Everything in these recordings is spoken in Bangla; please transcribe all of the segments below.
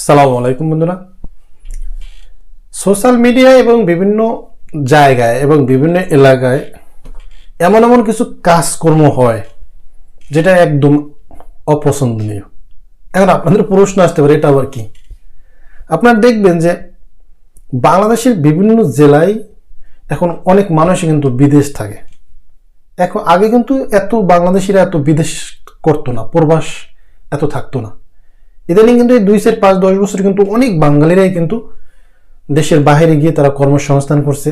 সালামু আলাইকুম বন্ধুরা। সোশ্যাল মিডিয়া এবং বিভিন্ন জায়গায় এবং বিভিন্ন এলাকায় এমন এমন কিছু কাজকর্ম হয় যেটা একদম অপছন্দনীয়। এখন আপনাদের প্রশ্ন আসতে পারে, এটা আবার কি? আপনারা দেখবেন যে বাংলাদেশের বিভিন্ন জেলায় এখন অনেক মানুষই কিন্তু বিদেশ থাকে। এখন আগে কিন্তু এত বাংলাদেশিরা এত বিদেশ করতো না, প্রবাস এত থাকতো না। ইদানিং কিন্তু এই 2-5-10 বছর কিন্তু অনেক বাঙালিরাই কিন্তু দেশের বাইরে গিয়ে তারা কর্মসংস্থান করছে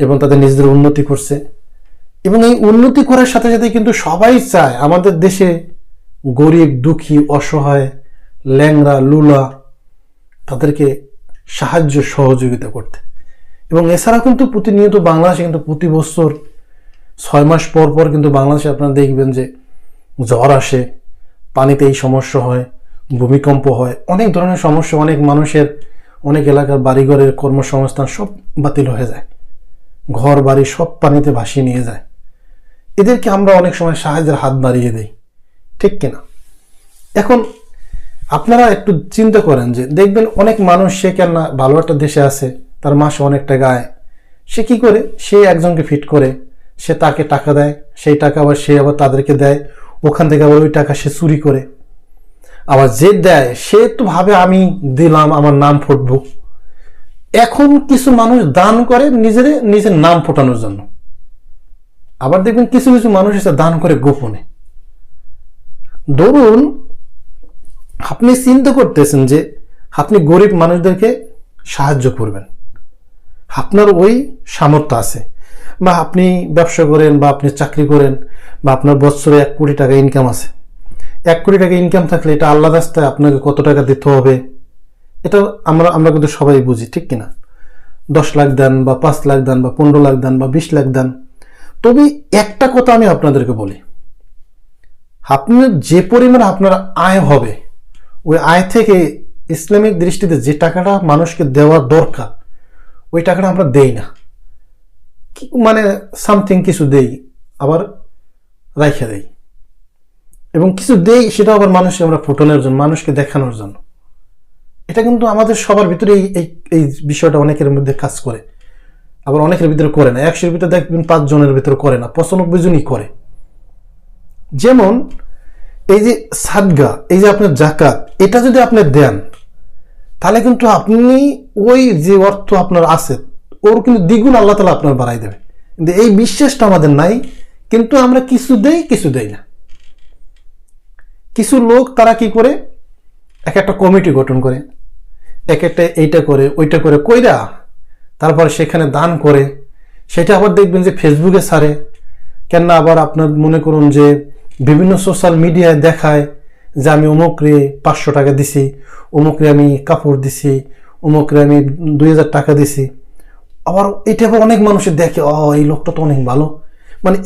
এবং তাদের নিজেদের উন্নতি করছে। এবং এই উন্নতি করার সাথে সাথে কিন্তু সবাই চায় আমাদের দেশে গরিব, দুঃখী, অসহায়, ল্যাংড়া, লুলা তাদেরকে সাহায্য সহযোগিতা করতে। এবং এছাড়া কিন্তু প্রতিনিয়ত বাংলাদেশে কিন্তু প্রতি বছর 6 মাস পর পর কিন্তু বাংলাদেশে আপনারা দেখবেন যে ঝড় আসে, পানিতে এই সমস্যা হয়, ভূমিকম্প হয়, অনেক ধরনের সমস্যা, অনেক মানুষের অনেক এলাকার বাড়িঘরের কর্মসংস্থান সব বাতিল হয়ে যায়, ঘর বাড়ি সব পানিতে ভাসিয়ে নিয়ে যায়। এদেরকে আমরা অনেক সময় সাহায্যের হাত বাড়িয়ে দেই, ঠিক কিনা? এখন আপনারা একটু চিন্তা করেন যে দেখবেন অনেক মানুষ, সে কেন ভালো একটা দেশে আছে, তার মাসে অনেক টাকা আয়, সে কি করে, সে একজনকে ফিট করে, সে তাকে টাকা দেয়, সেই টাকা আবার সে আবার তাদেরকে দেয়, ওখান থেকে আবার ওই টাকা সে চুরি করে, আবার যে দেয় সে তো ভাবে আমি দিলাম আমার নাম ফুটবো। এখন কিছু মানুষ দান করে নিজের নাম ফোটানোর জন্য, আবার দেখবেন কিছু কিছু মানুষ এসে দান করে গোপনে। ধরুন আপনি চিন্তা করতেছেন যে আপনি গরিব মানুষদেরকে সাহায্য করবেন, আপনার ওই সামর্থ্য আছে, বা আপনি ব্যবসা করেন, বা আপনি চাকরি করেন, বা আপনার বছরে 1 কোটি টাকা ইনকাম আছে। 1 কোটি টাকা ইনকাম থাকলে এটা আল্লাহ রাস্তায় আপনাকে কত টাকা দিতে হবে এটা আমরা কিন্তু সবাই বুঝি, ঠিক কিনা? 10 লাখ দেন, বা 5 লাখ দেন, বা 15 লাখ দেন, বা 20 লাখ দেন। তবে একটা কথা আমি আপনাদেরকে বলি, আপনার যে পরিমাণ আপনার আয় হবে, ওই আয় থেকে ইসলামিক দৃষ্টিতে যে টাকাটা মানুষকে দেওয়া দরকার ওই টাকাটা আমরা দেই না। মানে সামথিং কিছু দেই, আবার রাইখা দেই, এবং কিছু দেই সেটা আবার মানুষকে আমরা ফোটানোর জন্য, মানুষকে দেখানোর জন্য। এটা কিন্তু আমাদের সবার ভিতরে এই বিষয়টা অনেকের মধ্যে কাজ করে, আবার অনেকের ভিতরে করে না। 100-এর ভিতরে দেখবেন 5 জনের ভিতরে করে না, 95 জনই করে। যেমন এই যে সাদগা, এই যে আপনার জাকাত, এটা যদি আপনি দেন তাহলে কিন্তু আপনি ওই যে অর্থ আপনার আছে ওর কিন্তু দ্বিগুণ আল্লাহ তাআলা আপনার বাড়াই দেবে। কিন্তু এই বিশ্বাসটা আমাদের নাই, কিন্তু আমরা কিছু দেই না। কিছু লোক তারা কি করে, একটা কমিটি গঠন করে, একটা এইটা করে ওইটা করে কইরা তারপর সেখানে দান করে, সেটা আবার দেখবেন যে ফেসবুকে ছাড়ে। কেন আবার আপনার মনে করুন যে বিভিন্ন সোশ্যাল মিডিয়ায় দেখায় যে আমি অমুকরে 500 টাকা দিছি, অমুকরে আমি কাপড় দিছি, অমুকরে আমি 2000 টাকা দিছি। আবার এটা আবার অনেক মানুষের দেখে, এই লোকটা তো অনেক ভালো। মানে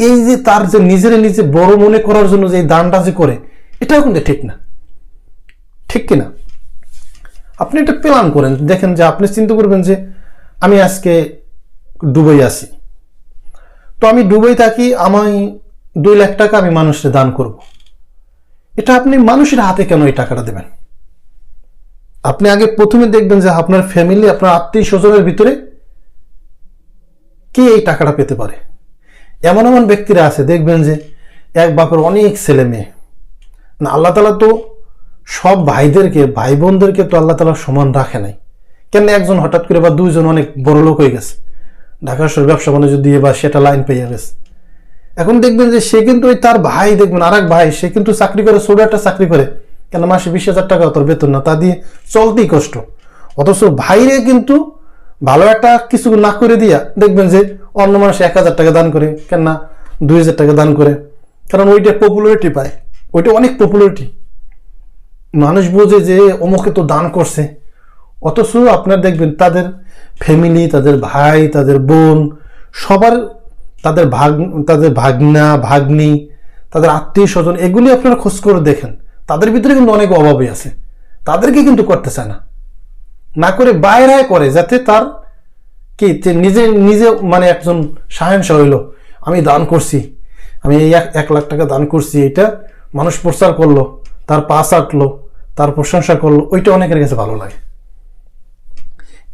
এই যে তার যে নিজে বড় মনে করার জন্য যে দানটা যে করে, এটাও কিন্তু ঠিক না, ঠিক কিনা? আপনি একটা প্ল্যান করেন, দেখেন যে আপনি চিন্তা করবেন যে আমি আজকে দুবাই আছি, তো আমি দুবাই থাকি, আমি 2 লাখ টাকা আমি মানুষকে দান করব। এটা আপনি মানুষের হাতে কেন এই টাকাটা দেবেন? আপনি আগে প্রথমে দেখবেন যে আপনার ফ্যামিলি, আপনার আত্মীয় স্বজনের ভিতরে কে এই টাকাটা পেতে পারে। এমন এমন ব্যক্তিরা আছে দেখবেন যে এক বাপের অনেক ছেলে মেয়ে। না, আল্লাহ তাআলা তো সব ভাইদেরকে, ভাই বোনদেরকে তো আল্লাহ তাআলা সমান রাখে নাই। কেন একজন হঠাৎ করে বা 2 জন অনেক বড় লোক হয়ে গেছে, ঢাকা শহর ব্যবসা বাণিজ্য দিয়ে বা সেটা লাইন পেয়ে গেছে, এখন দেখবেন যে সে কিন্তু ওই তার ভাই, দেখবেন আরেক ভাই, সে কিন্তু চাকরি করে, ছোট একটা চাকরি করে, কেন মাসে 20,000 টাকা তোর বেতন না, তা দিয়ে চলতেই কষ্ট। অথচ ভাইরে কিন্তু ভালো একটা কিছু না করে দিয়া দেখবেন যে অন্য মানুষ 1,000 টাকা দান করে, কেন না 2,000 টাকা দান করে, কারণ ওইটা পপুলারিটি পায়, ওইটা অনেক পপুলারিটি। মানুষ বোঝে যে অমুকে তো দান করছে। অথচ আপনার দেখবেন তাদের ফ্যামিলি, তাদের ভাই, তাদের বোন, সবার তাদের ভাগনা ভাগ্নি, তাদের আত্মীয় স্বজন, এগুলি আপনারা খোঁজ করে দেখেন, তাদের ভিতরে কিন্তু অনেক অভাবই আছে। তাদেরকে কিন্তু করতে চায় না করে বাইরে করে, যাতে তার কি নিজে মানে একজন সাহেনশা হইল, আমি দান করছি, আমি এই 1 লাখ টাকা দান করছি, এটা মানুষ প্রচার করলো, তার পাশ আটলো, তার প্রশংসা করলো, ওইটা অনেকের কাছে ভালো লাগে।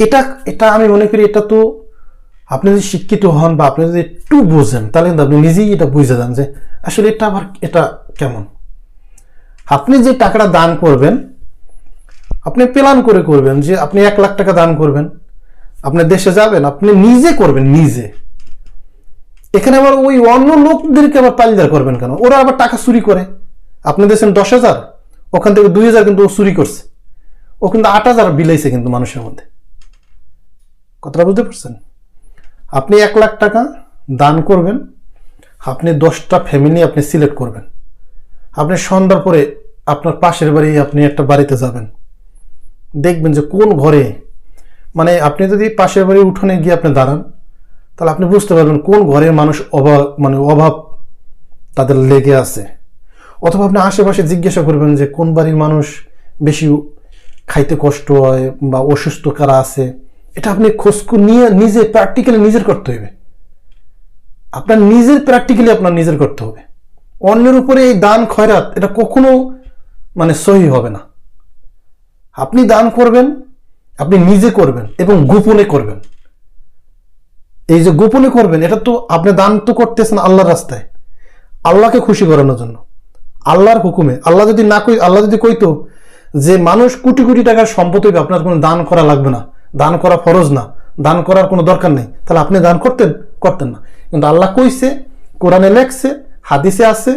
এটা এটা আমি মনে করি এটা তো আপনি যদি শিক্ষিত হন বা আপনি যদি একটু বোঝেন তাহলে কিন্তু আপনি নিজেই এটা বুঝে যান যে আসলে এটা আবার এটা কেমন। আপনি যে টাকাটা দান করবেন আপনি প্ল্যান করে করবেন যে আপনি 1 লাখ টাকা দান করবেন, আপনি দেশে যাবেন, আপনি নিজে করবেন নিজে। এখানে আবার ওই অন্য লোকদেরকে আবার পালিদার করবেন কেন? ওরা আবার টাকা চুরি করে। আপনি দিয়েছেন 10,000, ওখান থেকে 2,000 কিন্তু ও চুরি করছে, ও কিন্তু 8,000 বিলাইছে কিন্তু মানুষের মধ্যে। কথাটা বুঝতে পারছেন? আপনি 1 লাখ টাকা দান করবেন, আপনি 10টা ফ্যামিলি আপনি সিলেক্ট করবেন। আপনি সন্ধ্যার পরে আপনার পাশের বাড়ি আপনি একটা বাড়িতে যাবেন, দেখবেন যে কোন ঘরে, মানে আপনি যদি পাশের বাড়ির উঠোনে গিয়ে আপনি দাঁড়ান তাহলে আপনি বুঝতে পারবেন কোন ঘরের মানুষ অভাব তাদের লেগে আছে। অথবা আপনি আশেপাশে জিজ্ঞাসা করবেন যে কোন বাড়ির মানুষ বেশি খাইতে কষ্ট হয় বা অসুস্থ কারা আছে। এটা আপনি খোঁজ নিয়ে নিজে প্র্যাকটিক্যালি নিজের করতে হবে। আপনার নিজের প্র্যাকটিক্যালি আপনার নিজের করতে হবে। অন্যের উপরে এই দান খয়রাত এটা কখনো মানে সহি হবে না। আপনি দান করবেন, আপনি নিজে করবেন এবং গোপনে করবেন। এই যে গোপনে করবেন, এটা তো আপনি দান তো করতেছেন আল্লাহর রাস্তায়, আল্লাহকে খুশি করানোর জন্য, আল্লাহর হুকুমে। আল্লাহ যদি কইতো যে মানুষ কোটি কোটি টাকার সম্পদ হইবে, আপনার কোনো দান করা লাগবে না, দান করা ফরজ না, দান করার কোনো দরকার নেই, তাহলে আপনি দান করতেন না। কিন্তু আল্লাহ কইছে, কোরআনে লেখছে, হাদিসে আছে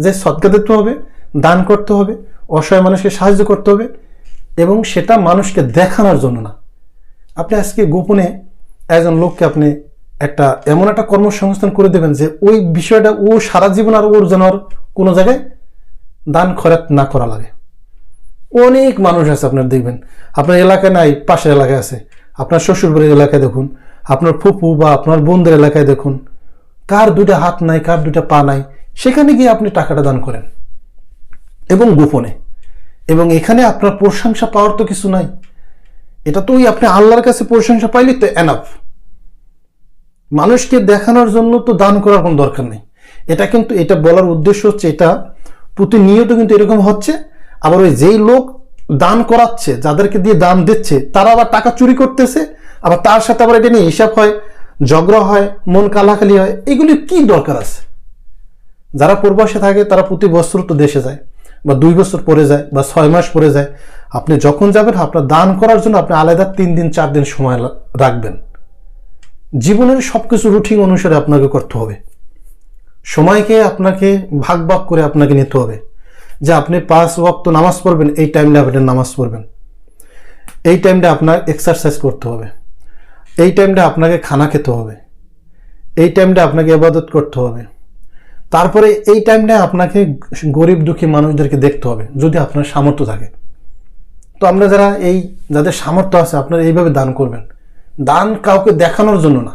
যে সদকা দিতে হবে, দান করতে হবে, অসহায় মানুষকে সাহায্য করতে হবে, এবং সেটা মানুষকে দেখানোর জন্য না। আপনি আজকে গোপনে একজন লোককে আপনি এমন একটা কর্মসংস্থান করে দেবেন যে ওই বিষয়টা ও সারা জীবন আর ওর যেন আর কোনো জায়গায় দান খয়রাত না করা লাগে। অনেক মানুষ আছে আপনার দেখবেন, আপনার এলাকায় নাই, পাশের এলাকায় আছে। আপনার শ্বশুরবাড়ির এলাকায় দেখুন, আপনার ফুপু বা আপনার বোনদের এলাকায় দেখুন, কার 2টা হাত নাই, কার 2টা পা নাই, সেখানে গিয়ে আপনি টাকাটা দান করেন এবং গোপনে। এবং এখানে আপনার প্রশংসা পাওয়ার তো কিছু নাই, এটা তো ওই আপনি আল্লাহর কাছে প্রশংসা পাইলে তো এনাফ। মানুষকে দেখানোর জন্য তো দান করার কোনো দরকার নেই। এটা বলার উদ্দেশ্য হচ্ছে, এটা প্রতিনিয়ত কিন্তু এরকম হচ্ছে। আবার ওই যেই লোক দান করাচ্ছে, যাদেরকে দিয়ে দান দিচ্ছে, তারা আবার টাকা চুরি করতেছে, আবার তার সাথে আবার এটা নিয়ে হিসাব হয়, ঝগড়া হয়, মন কালাখালি হয়। এগুলি কি দরকার আছে? যারা প্রবাসে থাকে তারা প্রতি বছর তো দেশে যায়, বা 2 বছর পরে যায়, বা 6 মাস পরে যায়। আপনি যখন যাবেন আপনার দান করার জন্য আপনি আলাদা 3 দিন 4 দিন সময় রাখবেন। জীবনের সবকিছু রুটিন অনুসারে আপনাকে করতে হবে। সময়কে আপনাকে ভাগ ভাগ করে আপনাকে নিতে হবে যে আপনি 5 ওয়াক্ত নামাজ পড়বেন, এই টাইমটা আপনি নামাজ পড়বেন, এই টাইমটা আপনার এক্সারসাইজ করতে হবে, এই টাইমটা আপনাকে খানা খেতে হবে, এই টাইমটা আপনাকে ইবাদত করতে হবে। তারপরে এই টাইমটা আপনাকে গরিব দুঃখী মানুষদেরকে দেখতে হবে যদি আপনার সামর্থ্য থাকে। তো আমরা যাদের সামর্থ্য আছে আপনারা এইভাবে দান করবেন। দান কাউকে দেখানোর জন্য না,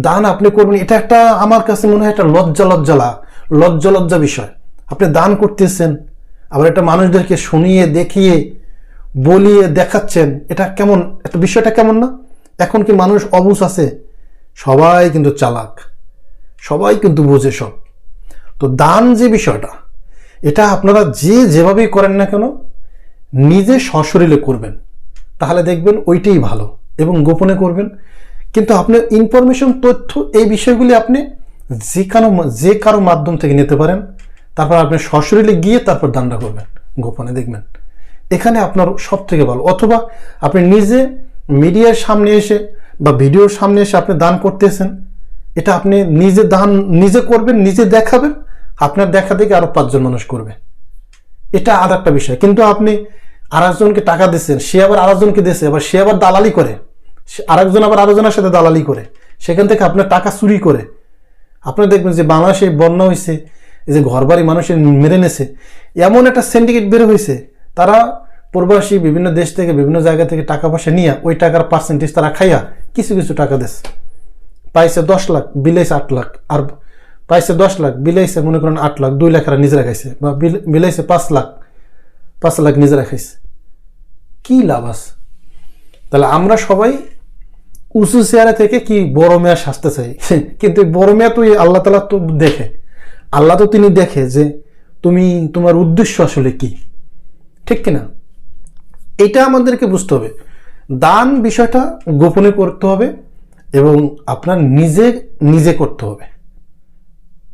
দান আপনি করবেন। এটা একটা আমার কাছে মনে হয় একটা লজ্জা বিষয়। আপনি দান করতেছেন, আবার এটা মানুষদেরকে শুনিয়ে দেখিয়ে বলিয়ে দেখাচ্ছেন, এটা কেমন একটা বিষয়টা কেমন না? এখন কি মানুষ অবুঝ আছে? সবাই কিন্তু চালাক, সবাই কিন্তু বোঝে সব। তো দান যে বিষয়টা, এটা আপনারা যেভাবেই করেন না কেন নিজে সশরীরে করবেন, তাহলে দেখবেন ওইটাই ভালো। এবং গোপনে করবেন, কিন্তু আপনার ইনফরমেশন তথ্য এই বিষয়গুলি আপনি যে কারো মাধ্যম থেকে নিতে পারেন। তারপর আপনি সশরীরে গিয়ে তারপর দানটা করবেন গোপনে, দেখবেন এখানে আপনার সব থেকে ভালো। অথবা আপনি নিজে মিডিয়ার সামনে এসে বা ভিডিওর সামনে এসে আপনি দান করতেছেন, এটা আপনি নিজে করবেন, নিজে দেখাবেন, আপনার দেখা দেখে আরো 5 জন মানুষ করবে, এটা আর একটা বিষয়। কিন্তু আপনি আরেকজনকে টাকা দিচ্ছেন, সে আবার আরেকজনকে দিচ্ছে, আবার সে আবার দালালি করে, আরেকজন আবার আরেকজনের সাথে দালালি করে, সেখান থেকে আপনার টাকা চুরি করে। আপনারা দেখবেন যে বাংলাদেশে বন্যা হয়েছে, এই যে ঘরবাড়ি মানুষের মেরে নেছে, এমন একটা সিন্ডিকেট বের হয়েছে, তারা প্রবাসী বিভিন্ন দেশ থেকে বিভিন্ন জায়গা থেকে টাকা পয়সা নিয়ে ওই টাকার পার্সেন্টেজ তারা খাইয়া কিছু টাকা দিচ্ছে। পাইছে 10 লাখ, বিলাইছে 8 লাখ, আর পাইছে 10 লাখ, বিলাইছে মনে করেন 8 লাখ, 2 লাখ এরা নিজেরা খাইছে, বা বিলাইছে 5 লাখ নিজেরা খাইছে। কি লাভ আছে? তাহলে আমরা সবাই উঁচু চেয়ারে থেকে কি বড় মেয়া সাজতে চাই, কিন্তু বড় মেয়া তো আল্লাহ তাআলা তো দেখে, আল্লাহ তো তিনি দেখে যে তোমার উদ্দেশ্য আসলে কি, ঠিক কিনা? এটা আমাদেরকে বুঝতে হবে। দান বিষয়টা গোপনে করতে হবে এবং আপনার নিজে নিজে করতে হবে,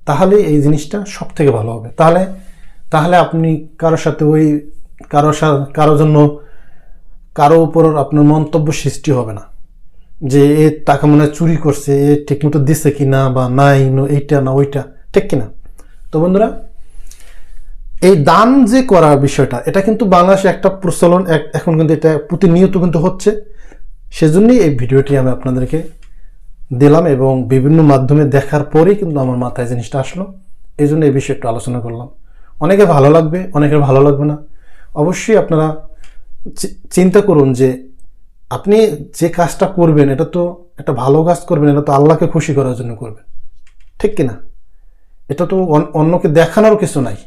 তাহলে এই জিনিসটা সব থেকে ভালো হবে। তাহলে আপনি কারোর সাথে কারোর জন্য কারো উপর আপনার মন্তব্য সৃষ্টি হবে না যে এ টাকা মনে হয় চুরি করছে, এ ঠিকমতো দিছে কিনা বা নাই, এইটা না ওইটা, ঠিক কিনা? তো বন্ধুরা, এই দান যে করার বিষয়টা, এটা কিন্তু বাংলাদেশে একটা প্রচলন, এখন কিন্তু এটা প্রতিনিয়ত কিন্তু হচ্ছে। সেজন্যই এই ভিডিওটি আমি আপনাদেরকে দিলাম এবং বিভিন্ন মাধ্যমে দেখার পরেই কিন্তু আমার মাথায় জিনিসটা আসলো, এই জন্য এই বিষয়ে একটু আলোচনা করলাম। অনেকে ভালো লাগবে, অনেকের ভালো লাগবে না। অবশ্যই আপনারা চিন্তা করুন যে আপনি যে কাজটা করবেন, এটা তো একটা ভালো কাজ করবেন, এটা তো আল্লাহকে খুশি করার জন্য করবেন, ঠিক কিনা? এটা তো অন্যকে দেখানোর কিছু নাই।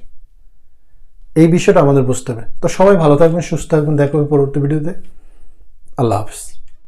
এই বিষয়টা আমাদের বুঝতে হবে। তো সবাই ভালো থাকবেন, সুস্থ থাকবেন, দেখা হবে পরবর্তী ভিডিওতে। আল্লাহ হাফিজ।